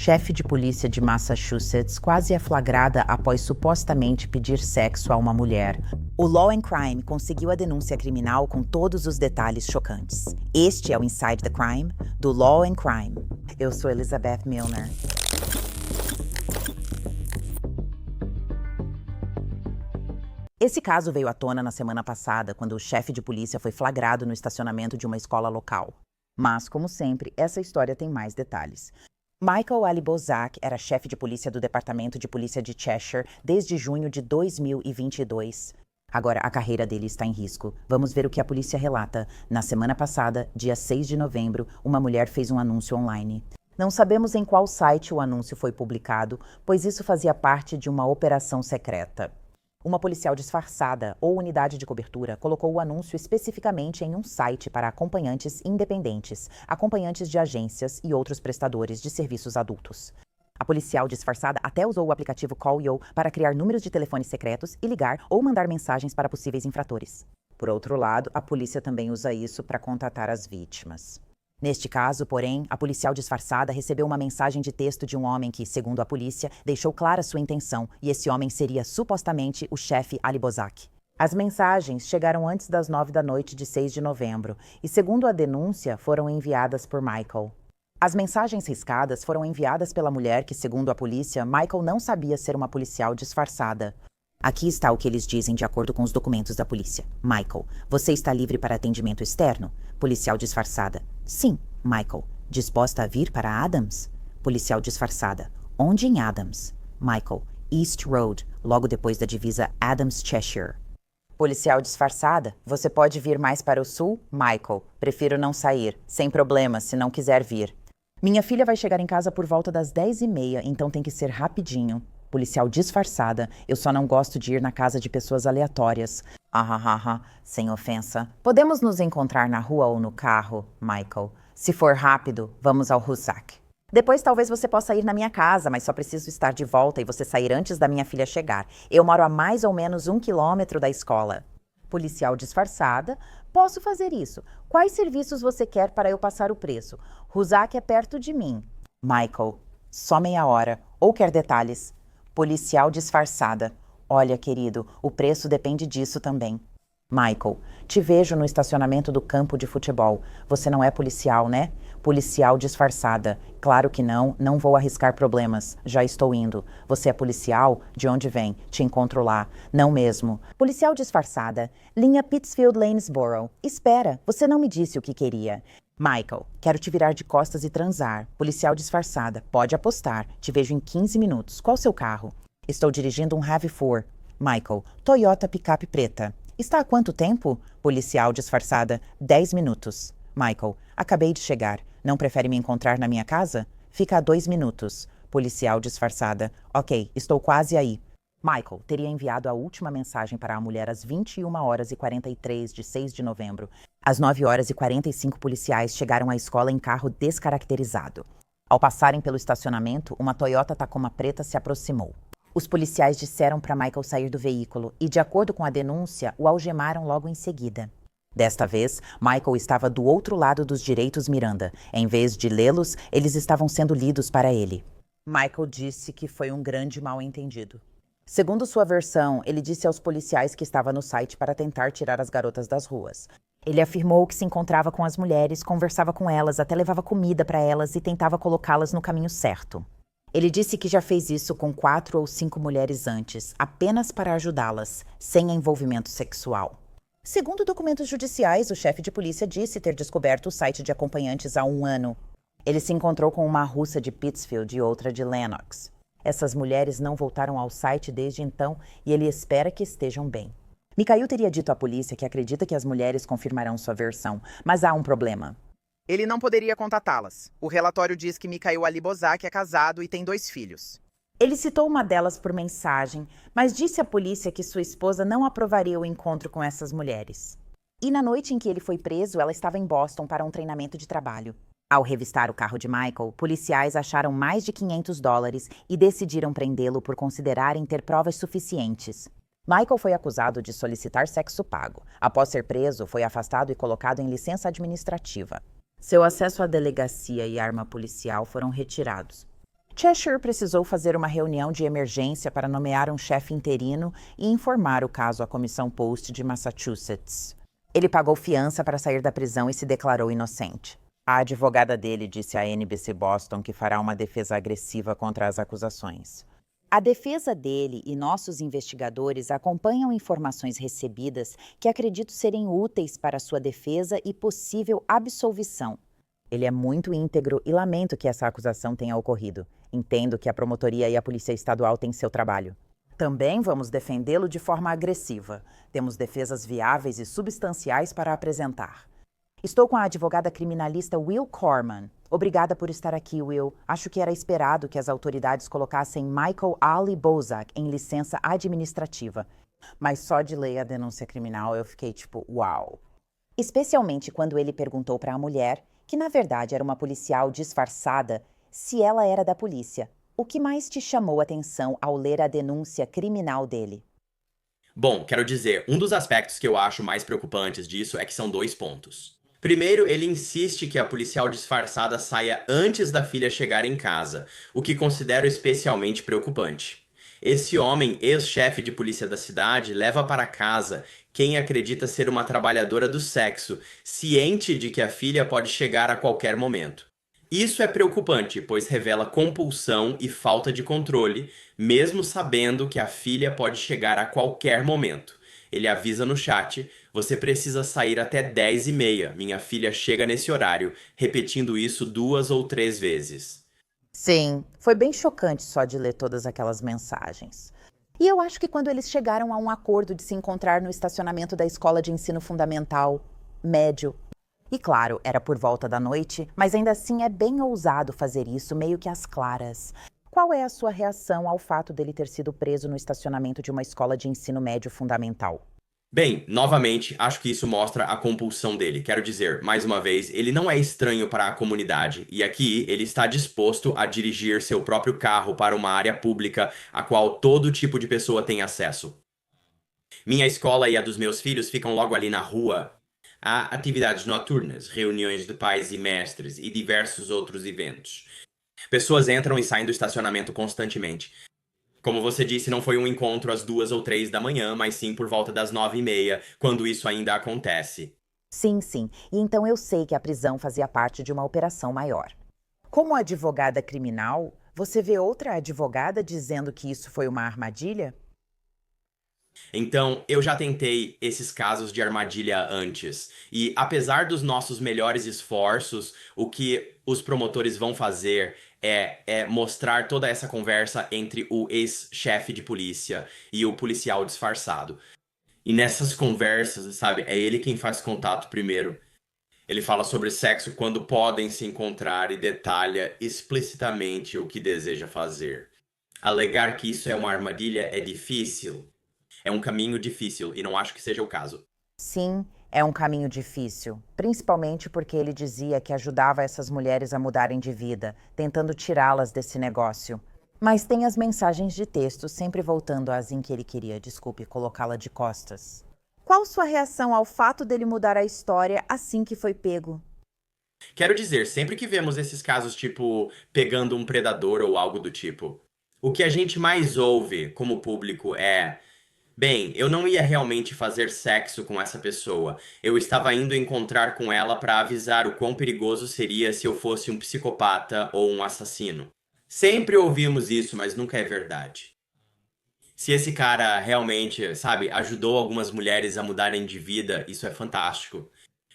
chefe de polícia de Massachusetts quase é flagrada após supostamente pedir sexo a uma mulher. O Law and Crime conseguiu a denúncia criminal com todos os detalhes chocantes. Este é o Inside the Crime, do Law and Crime. Eu sou Elizabeth Milner. Esse caso veio à tona na semana passada, quando o chefe de polícia foi flagrado no estacionamento de uma escola local. Mas, como sempre, essa história tem mais detalhes. Michael Alibozak era chefe de polícia do Departamento de Polícia de Cheshire desde junho de 2022. Agora, a carreira dele está em risco. Vamos ver o que a polícia relata. Na semana passada, dia 6 de novembro, uma mulher fez um anúncio online. Não sabemos em qual site o anúncio foi publicado, pois isso fazia parte de uma operação secreta. Uma policial disfarçada ou unidade de cobertura colocou o anúncio especificamente em um site para acompanhantes independentes, acompanhantes de agências e outros prestadores de serviços adultos. A policial disfarçada até usou o aplicativo Call.io para criar números de telefones secretos e ligar ou mandar mensagens para possíveis infratores. Por outro lado, a polícia também usa isso para contatar as vítimas. Neste caso, porém, a policial disfarçada recebeu uma mensagem de texto de um homem que, segundo a polícia, deixou clara sua intenção, e esse homem seria supostamente o chefe Alibozak. As mensagens chegaram antes das 9 da noite de 6 de novembro e, segundo a denúncia, foram enviadas por Michael. As mensagens riscadas foram enviadas pela mulher que, segundo a polícia, Michael não sabia ser uma policial disfarçada. Aqui está o que eles dizem de acordo com os documentos da polícia. Michael, você está livre para atendimento externo? Policial disfarçada. Sim, Michael. Disposta a vir para Adams? Policial disfarçada. Onde em Adams? Michael. East Road, logo depois da divisa Adams-Cheshire. Policial disfarçada. Você pode vir mais para o sul? Michael. Prefiro não sair. Sem problema, se não quiser vir. Minha filha vai chegar em casa por volta das 10h30, então tem que ser rapidinho. Policial disfarçada. Eu só não gosto de ir na casa de pessoas aleatórias. Sem ofensa. Podemos nos encontrar na rua ou no carro, Michael. Se for rápido, vamos ao Hoosac. Depois talvez você possa ir na minha casa, mas só preciso estar de volta e você sair antes da minha filha chegar. Eu moro a mais ou menos 1 quilômetro da escola. Policial disfarçada. Posso fazer isso. Quais serviços você quer para eu passar o preço? Hoosac é perto de mim. Michael. Só meia hora. Ou quer detalhes? Policial disfarçada. Olha, querido, o preço depende disso também. Michael, te vejo no estacionamento do campo de futebol. Você não é policial, né? Policial disfarçada. Claro que não, não vou arriscar problemas. Já estou indo. Você é policial? De onde vem? Te encontro lá. Não mesmo. Policial disfarçada. Linha Pittsfield Lanesboro. Espera, você não me disse o que queria. Michael, quero te virar de costas e transar. Policial disfarçada. Pode apostar. Te vejo em 15 minutos. Qual seu carro? Estou dirigindo um RAV4. Michael, Toyota picape preta. Está há quanto tempo? Policial disfarçada. 10 minutos. Michael, acabei de chegar. Não prefere me encontrar na minha casa? Fica a 2 minutos. Policial disfarçada. Ok, estou quase aí. Michael teria enviado a última mensagem para a mulher às 21h43 de 6 de novembro. Às 9h45, policiais chegaram à escola em carro descaracterizado. Ao passarem pelo estacionamento, uma Toyota Tacoma preta se aproximou. Os policiais disseram para Michael sair do veículo e, de acordo com a denúncia, o algemaram logo em seguida. Desta vez, Michael estava do outro lado dos direitos Miranda. Em vez de lê-los, eles estavam sendo lidos para ele. Michael disse que foi um grande mal-entendido. Segundo sua versão, ele disse aos policiais que estava no site para tentar tirar as garotas das ruas. Ele afirmou que se encontrava com as mulheres, conversava com elas, até levava comida para elas e tentava colocá-las no caminho certo. Ele disse que já fez isso com 4 ou 5 mulheres antes, apenas para ajudá-las, sem envolvimento sexual. Segundo documentos judiciais, o chefe de polícia disse ter descoberto o site de acompanhantes há 1 ano. Ele se encontrou com uma russa de Pittsfield e outra de Lenox. Essas mulheres não voltaram ao site desde então e ele espera que estejam bem. Mikhail teria dito à polícia que acredita que as mulheres confirmarão sua versão, mas há um problema. Ele não poderia contatá-las. O relatório diz que Mikhail Alibozak é casado e tem 2 filhos. Ele citou uma delas por mensagem, mas disse à polícia que sua esposa não aprovaria o encontro com essas mulheres. E na noite em que ele foi preso, ela estava em Boston para um treinamento de trabalho. Ao revistar o carro de Michael, policiais acharam mais de $500 e decidiram prendê-lo por considerarem ter provas suficientes. Michael foi acusado de solicitar sexo pago. Após ser preso, foi afastado e colocado em licença administrativa. Seu acesso à delegacia e arma policial foram retirados. Cheshire precisou fazer uma reunião de emergência para nomear um chefe interino e informar o caso à Comissão Post de Massachusetts. Ele pagou fiança para sair da prisão e se declarou inocente. A advogada dele disse à NBC Boston que fará uma defesa agressiva contra as acusações. A defesa dele e nossos investigadores acompanham informações recebidas que acredito serem úteis para sua defesa e possível absolvição. Ele é muito íntegro e lamento que essa acusação tenha ocorrido. Entendo que a promotoria e a polícia estadual têm seu trabalho. Também vamos defendê-lo de forma agressiva. Temos defesas viáveis e substanciais para apresentar. Estou com a advogada criminalista Will Corman. Obrigada por estar aqui, Will. Acho que era esperado que as autoridades colocassem Michael Ali Bozak em licença administrativa. Mas só de ler a denúncia criminal eu fiquei tipo, uau. Especialmente quando ele perguntou para a mulher, que na verdade era uma policial disfarçada, se ela era da polícia. O que mais te chamou a atenção ao ler a denúncia criminal dele? Bom, quero dizer, um dos aspectos que eu acho mais preocupantes disso é que são 2 pontos. Primeiro, ele insiste que a policial disfarçada saia antes da filha chegar em casa, o que considero especialmente preocupante. Esse homem, ex-chefe de polícia da cidade, leva para casa quem acredita ser uma trabalhadora do sexo, ciente de que a filha pode chegar a qualquer momento. Isso é preocupante, pois revela compulsão e falta de controle, mesmo sabendo que a filha pode chegar a qualquer momento. Ele avisa no chat: você precisa sair até 10h30, minha filha chega nesse horário, repetindo isso 2 ou 3 vezes. Sim, foi bem chocante só de ler todas aquelas mensagens. E eu acho que quando eles chegaram a um acordo de se encontrar no estacionamento da escola de ensino fundamental, médio. E claro, era por volta da noite, mas ainda assim é bem ousado fazer isso meio que às claras. Qual é a sua reação ao fato dele ter sido preso no estacionamento de uma escola de ensino médio fundamental? Bem, novamente, acho que isso mostra a compulsão dele. Quero dizer, mais uma vez, ele não é estranho para a comunidade, e aqui ele está disposto a dirigir seu próprio carro para uma área pública a qual todo tipo de pessoa tem acesso. Minha escola e a dos meus filhos ficam logo ali na rua. Há atividades noturnas, reuniões de pais e mestres e diversos outros eventos. Pessoas entram e saem do estacionamento constantemente. Como você disse, não foi um encontro às 2 ou 3 da manhã, mas sim por volta das 9h30, quando isso ainda acontece. Sim, sim. E então eu sei que a prisão fazia parte de uma operação maior. Como advogada criminal, você vê outra advogada dizendo que isso foi uma armadilha? Então, eu já tentei esses casos de armadilha antes. E apesar dos nossos melhores esforços, o que os promotores vão fazer é mostrar toda essa conversa entre o ex-chefe de polícia e o policial disfarçado. E nessas conversas, sabe, é ele quem faz contato primeiro. Ele fala sobre sexo quando podem se encontrar e detalha explicitamente o que deseja fazer. Alegar que isso é uma armadilha é difícil. É um caminho difícil e não acho que seja o caso. Sim, é um caminho difícil, principalmente porque ele dizia que ajudava essas mulheres a mudarem de vida, tentando tirá-las desse negócio. Mas tem as mensagens de texto sempre voltando às em que ele queria, desculpe, colocá-la de costas. Qual sua reação ao fato dele mudar a história assim que foi pego? Quero dizer, sempre que vemos esses casos tipo pegando um predador ou algo do tipo, o que a gente mais ouve como público é: bem, eu não ia realmente fazer sexo com essa pessoa. Eu estava indo encontrar com ela para avisar o quão perigoso seria se eu fosse um psicopata ou um assassino. Sempre ouvimos isso, mas nunca é verdade. Se esse cara realmente, sabe, ajudou algumas mulheres a mudarem de vida, isso é fantástico.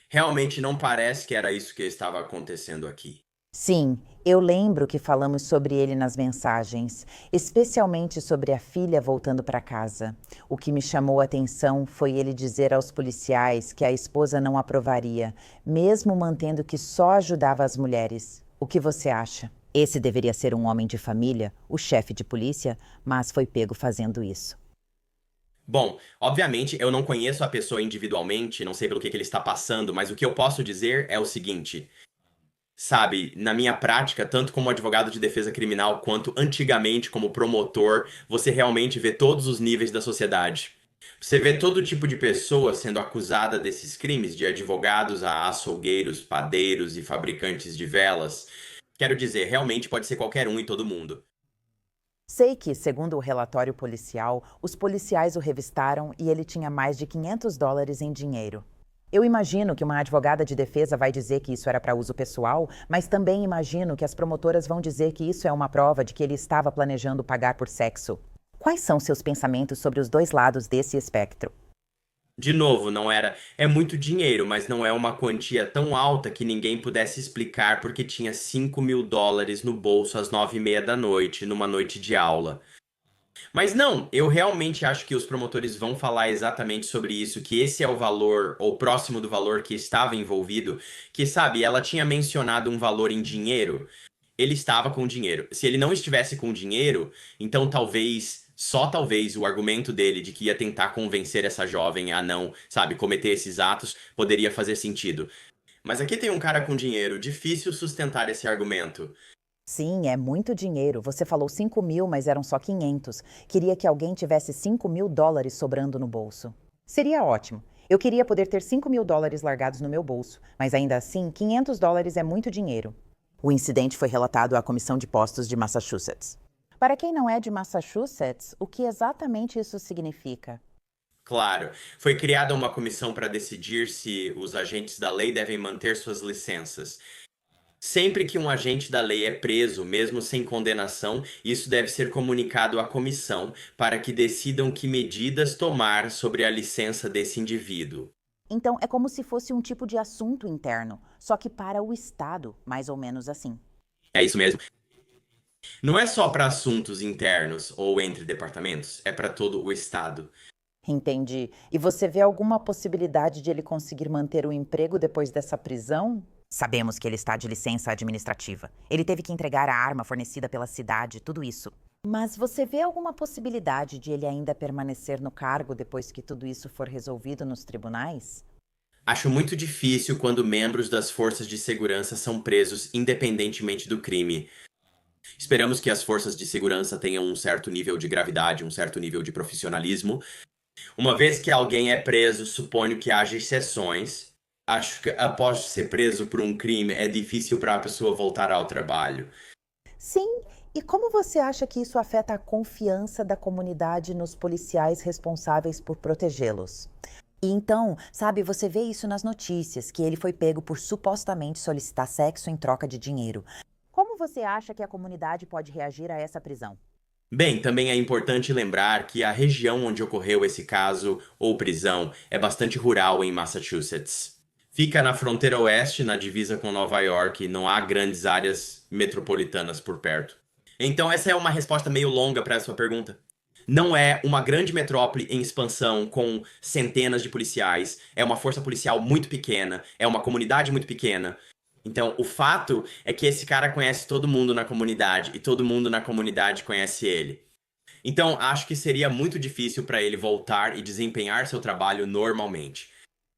Realmente não parece que era isso que estava acontecendo aqui. Sim, eu lembro que falamos sobre ele nas mensagens, especialmente sobre a filha voltando para casa. O que me chamou a atenção foi ele dizer aos policiais que a esposa não aprovaria, mesmo mantendo que só ajudava as mulheres. O que você acha? Esse deveria ser um homem de família, o chefe de polícia, mas foi pego fazendo isso. Bom, obviamente eu não conheço a pessoa individualmente, não sei pelo que ele está passando, mas o que eu posso dizer é o seguinte. Sabe, na minha prática, tanto como advogado de defesa criminal quanto antigamente como promotor, você realmente vê todos os níveis da sociedade. Você vê todo tipo de pessoa sendo acusada desses crimes, de advogados a açougueiros, padeiros e fabricantes de velas. Quero dizer, realmente pode ser qualquer um e todo mundo. Sei que, segundo o relatório policial, os policiais o revistaram e ele tinha mais de US$ 500 em dinheiro. Eu imagino que uma advogada de defesa vai dizer que isso era para uso pessoal, mas também imagino que as promotoras vão dizer que isso é uma prova de que ele estava planejando pagar por sexo. Quais são seus pensamentos sobre os dois lados desse espectro? De novo, não era. É muito dinheiro, mas não é uma quantia tão alta que ninguém pudesse explicar porque tinha US$ 5.000 no bolso às 9h30 da noite, numa noite de aula. Mas não, eu realmente acho que os promotores vão falar exatamente sobre isso, que esse é o valor, ou próximo do valor que estava envolvido, que sabe, ela tinha mencionado um valor em dinheiro, ele estava com dinheiro. Se ele não estivesse com dinheiro, então talvez, só talvez, o argumento dele de que ia tentar convencer essa jovem a não, sabe, cometer esses atos, poderia fazer sentido. Mas aqui tem um cara com dinheiro, difícil sustentar esse argumento. Sim, é muito dinheiro. Você falou 5.000, mas eram só 500. Queria que alguém tivesse US$ 5.000 sobrando no bolso. Seria ótimo. Eu queria poder ter US$ 5.000 largados no meu bolso, mas ainda assim, US$ 500 é muito dinheiro. O incidente foi relatado à Comissão de Postos de Massachusetts. Para quem não é de Massachusetts, o que exatamente isso significa? Claro, foi criada uma comissão para decidir se os agentes da lei devem manter suas licenças. Sempre que um agente da lei é preso, mesmo sem condenação, isso deve ser comunicado à comissão para que decidam que medidas tomar sobre a licença desse indivíduo. Então, é como se fosse um tipo de assunto interno, só que para o Estado, mais ou menos assim. É isso mesmo. Não é só para assuntos internos ou entre departamentos, é para todo o estado. Entendi. E você vê alguma possibilidade de ele conseguir manter o emprego depois dessa prisão? Sabemos que ele está de licença administrativa. Ele teve que entregar a arma fornecida pela cidade, tudo isso. Mas você vê alguma possibilidade de ele ainda permanecer no cargo depois que tudo isso for resolvido nos tribunais? Acho muito difícil quando membros das forças de segurança são presos independentemente do crime. Esperamos que as forças de segurança tenham um certo nível de gravidade, um certo nível de profissionalismo. Uma vez que alguém é preso, suponho que haja exceções. Acho que após ser preso por um crime, é difícil para a pessoa voltar ao trabalho. Sim. E como você acha que isso afeta a confiança da comunidade nos policiais responsáveis por protegê-los? E então, sabe, você vê isso nas notícias, que ele foi pego por supostamente solicitar sexo em troca de dinheiro. Como você acha que a comunidade pode reagir a essa prisão? Bem, também é importante lembrar que a região onde ocorreu esse caso ou prisão é bastante rural em Massachusetts. Fica na fronteira oeste, na divisa com Nova York, e não há grandes áreas metropolitanas por perto. Então, essa é uma resposta meio longa para a sua pergunta. Não é uma grande metrópole em expansão com centenas de policiais, é uma força policial muito pequena, é uma comunidade muito pequena. Então, o fato é que esse cara conhece todo mundo na comunidade e todo mundo na comunidade conhece ele. Então, acho que seria muito difícil para ele voltar e desempenhar seu trabalho normalmente.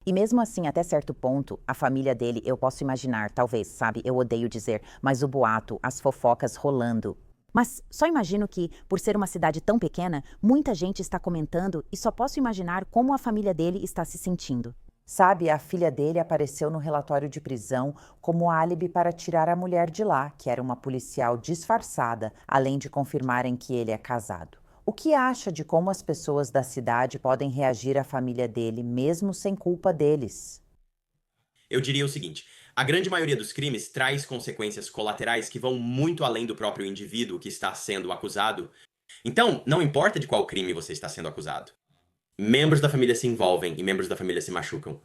E mesmo assim, até certo ponto, a família dele, eu posso imaginar, talvez, sabe, eu odeio dizer, mas o boato, as fofocas rolando. Mas só imagino que, por ser uma cidade tão pequena, muita gente está comentando e só posso imaginar como a família dele está se sentindo. Sabe, a filha dele apareceu no relatório de prisão como álibi para tirar a mulher de lá, que era uma policial disfarçada, além de confirmarem que ele é casado. O que acha de como as pessoas da cidade podem reagir à família dele, mesmo sem culpa deles? Eu diria o seguinte: a grande maioria dos crimes traz consequências colaterais que vão muito além do próprio indivíduo que está sendo acusado. Então, não importa de qual crime você está sendo acusado. Membros da família se envolvem e membros da família se machucam.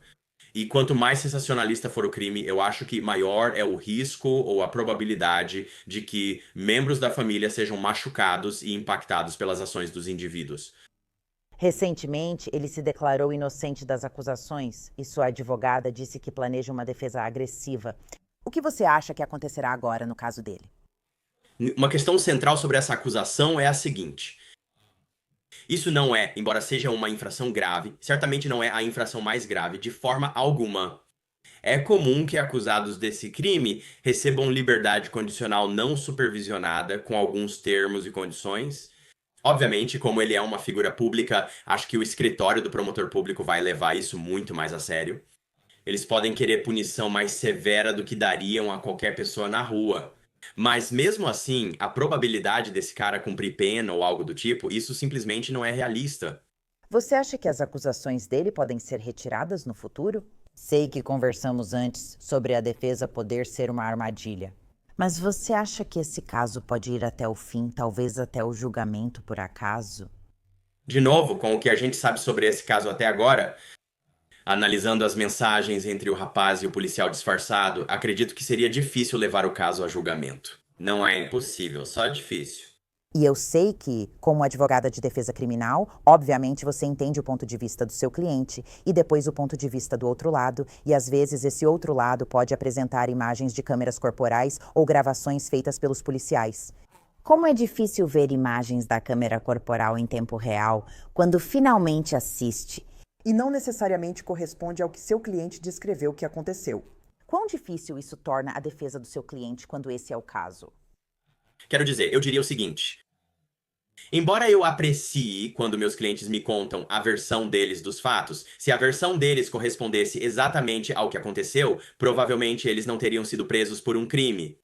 E quanto mais sensacionalista for o crime, eu acho que maior é o risco ou a probabilidade de que membros da família sejam machucados e impactados pelas ações dos indivíduos. Recentemente, ele se declarou inocente das acusações e sua advogada disse que planeja uma defesa agressiva. O que você acha que acontecerá agora no caso dele? Uma questão central sobre essa acusação é a seguinte: isso não é, embora seja uma infração grave, certamente não é a infração mais grave de forma alguma. É comum que acusados desse crime recebam liberdade condicional não supervisionada, com alguns termos e condições. Obviamente, como ele é uma figura pública, acho que o escritório do promotor público vai levar isso muito mais a sério. Eles podem querer punição mais severa do que dariam a qualquer pessoa na rua. Mas mesmo assim, a probabilidade desse cara cumprir pena ou algo do tipo, isso simplesmente não é realista. Você acha que as acusações dele podem ser retiradas no futuro? Sei que conversamos antes sobre a defesa poder ser uma armadilha. Mas você acha que esse caso pode ir até o fim, talvez até o julgamento por acaso? De novo, com o que a gente sabe sobre esse caso até agora, analisando as mensagens entre o rapaz e o policial disfarçado, acredito que seria difícil levar o caso a julgamento. Não é impossível, só difícil. E eu sei que, como advogada de defesa criminal, obviamente você entende o ponto de vista do seu cliente e depois o ponto de vista do outro lado, e às vezes esse outro lado pode apresentar imagens de câmeras corporais ou gravações feitas pelos policiais. Como é difícil ver imagens da câmera corporal em tempo real quando finalmente assiste? E não necessariamente corresponde ao que seu cliente descreveu que aconteceu. Quão difícil isso torna a defesa do seu cliente quando esse é o caso? Quero dizer, eu diria o seguinte. Embora eu aprecie quando meus clientes me contam a versão deles dos fatos, se a versão deles correspondesse exatamente ao que aconteceu, provavelmente eles não teriam sido presos por um crime.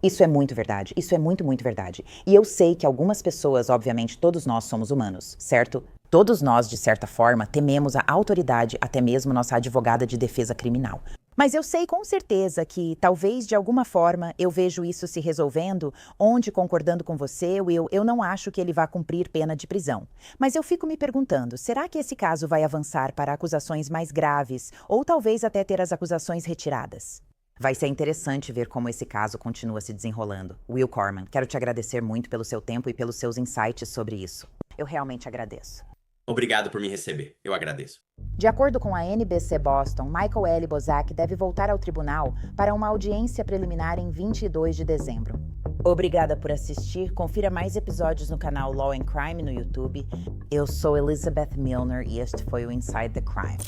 Isso é muito verdade. Isso é muito, muito verdade. E eu sei que algumas pessoas, obviamente, todos nós somos humanos, certo? Todos nós, de certa forma, tememos a autoridade, até mesmo nossa advogada de defesa criminal. Mas eu sei com certeza que, talvez de alguma forma, eu vejo isso se resolvendo, onde, concordando com você, Will, eu não acho que ele vá cumprir pena de prisão. Mas eu fico me perguntando, será que esse caso vai avançar para acusações mais graves, ou talvez até ter as acusações retiradas? Vai ser interessante ver como esse caso continua se desenrolando. Will Corman, quero te agradecer muito pelo seu tempo e pelos seus insights sobre isso. Eu realmente agradeço. Obrigado por me receber. Eu agradeço. De acordo com a NBC Boston, Michael L. Bozak deve voltar ao tribunal para uma audiência preliminar em 22 de dezembro. Obrigada por assistir. Confira mais episódios no canal Law and Crime no YouTube. Eu sou Elizabeth Milner e este foi o Inside the Crime.